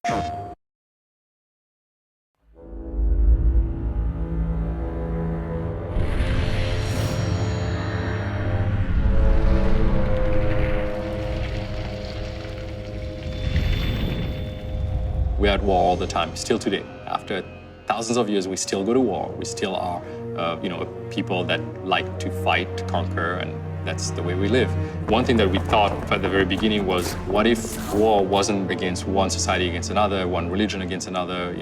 We're at war all the time, still today. After thousands of years, we still go to war. We still are, people that like to fight, to conquer, and that's the way we live. One thing that we thought at the very beginning was, what if war wasn't against one society against another, one religion against another,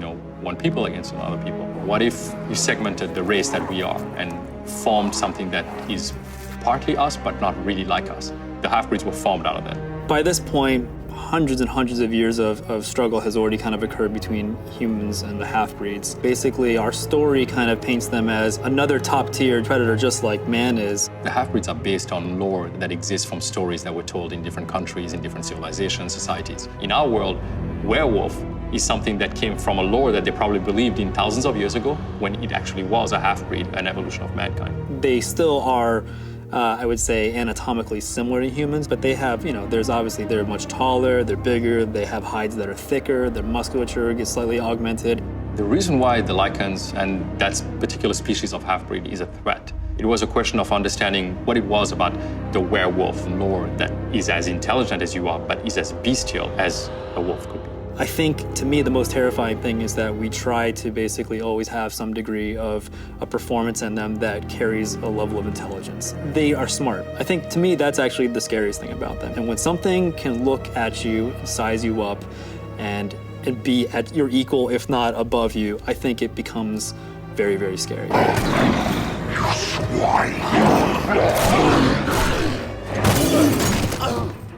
one people against another people? What if you segmented the race that we are and formed something that is partly us, but not really like us? The half-breeds were formed out of that. By this point, hundreds and hundreds of years of struggle has already kind of occurred between humans and the half-breeds. Basically, our story kind of paints them as another top-tier predator, just like man is. The half-breeds are based on lore that exists from stories that were told in different countries, in different civilizations, societies. In our world, werewolf is something that came from a lore that they probably believed in thousands of years ago, when it actually was a half-breed, an evolution of mankind. They still are, I would say, anatomically similar to humans, but they have, they're much taller, they're bigger, they have hides that are thicker, their musculature gets slightly augmented. The reason why the lichens and that particular species of half-breed is a threat, it was a question of understanding what it was about the werewolf lore that is as intelligent as you are, but is as bestial as a wolf could be. I think, to me, the most terrifying thing is that we try to basically always have some degree of a performance in them that carries a level of intelligence. They are smart. I think, to me, that's actually the scariest thing about them. And when something can look at you, size you up, and be at your equal, if not above you, I think it becomes very, very scary.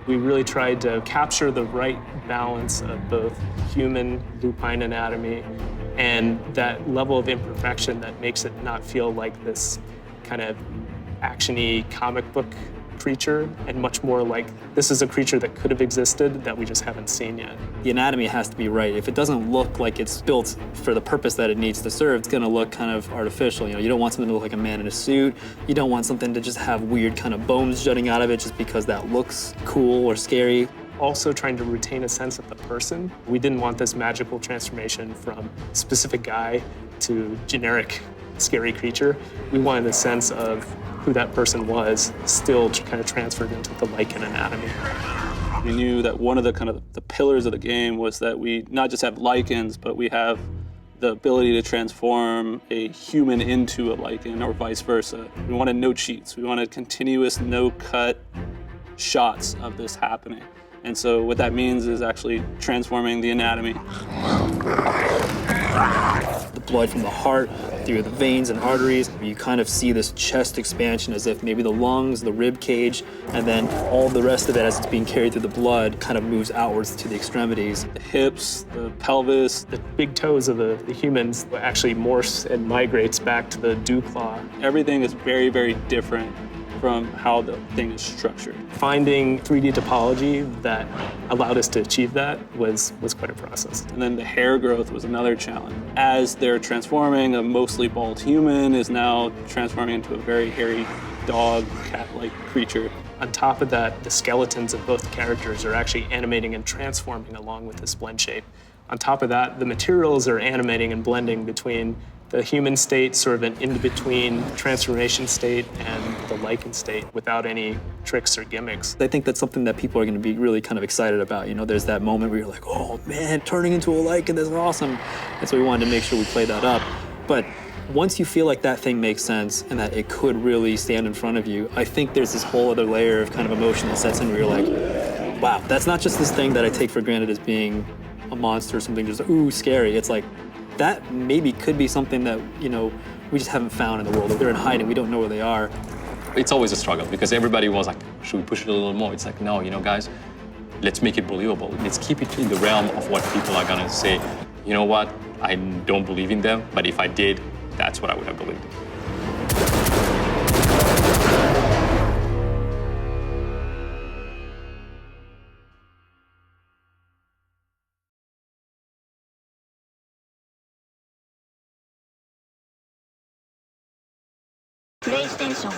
We really tried to capture the right balance of both human lupine anatomy and that level of imperfection that makes it not feel like this kind of action-y comic book creature, and much more like this is a creature that could have existed that we just haven't seen yet. The anatomy has to be right. If it doesn't look like it's built for the purpose that it needs to serve, it's gonna look kind of artificial. You don't want something to look like a man in a suit. You don't want something to just have weird kind of bones jutting out of it just because that looks cool or scary. Also trying to retain a sense of the person. We didn't want this magical transformation from specific guy to generic scary creature. We wanted a sense of who that person was, still kind of transferred into the lichen anatomy. We knew that one of the pillars of the game was that we not just have lichens, but we have the ability to transform a human into a lichen or vice versa. We wanted no cheats. We wanted continuous, no-cut shots of this happening. And so what that means is actually transforming the anatomy. The blood from the heart through the veins and arteries. You kind of see this chest expansion as if maybe the lungs, the rib cage, and then all the rest of it as it's being carried through the blood kind of moves outwards to the extremities. The hips, the pelvis. The big toes of the humans actually morphs and migrates back to the dew claw. Everything is very, very different from how the thing is structured. Finding 3D topology that allowed us to achieve that was quite a process. And then the hair growth was another challenge. As they're transforming, a mostly bald human is now transforming into a very hairy dog, cat-like creature. On top of that, the skeletons of both characters are actually animating and transforming along with this blend shape. On top of that, the materials are animating and blending between the human state, sort of an in-between transformation state, and the lichen state without any tricks or gimmicks. I think that's something that people are going to be really kind of excited about. There's that moment where you're like, oh man, turning into a lichen, that's awesome. And so we wanted to make sure we play that up. But once you feel like that thing makes sense and that it could really stand in front of you, I think there's this whole other layer of kind of emotion that sets in where you're like, wow, that's not just this thing that I take for granted as being a monster or something just, ooh, scary. It's like, that maybe could be something that, we just haven't found in the world. If they're in hiding, we don't know where they are. It's always a struggle because everybody was like, should we push it a little more? It's like, no, guys, let's make it believable. Let's keep it in the realm of what people are gonna say. You know what? I don't believe in them, but if I did, that's what I would have believed in. PlayStation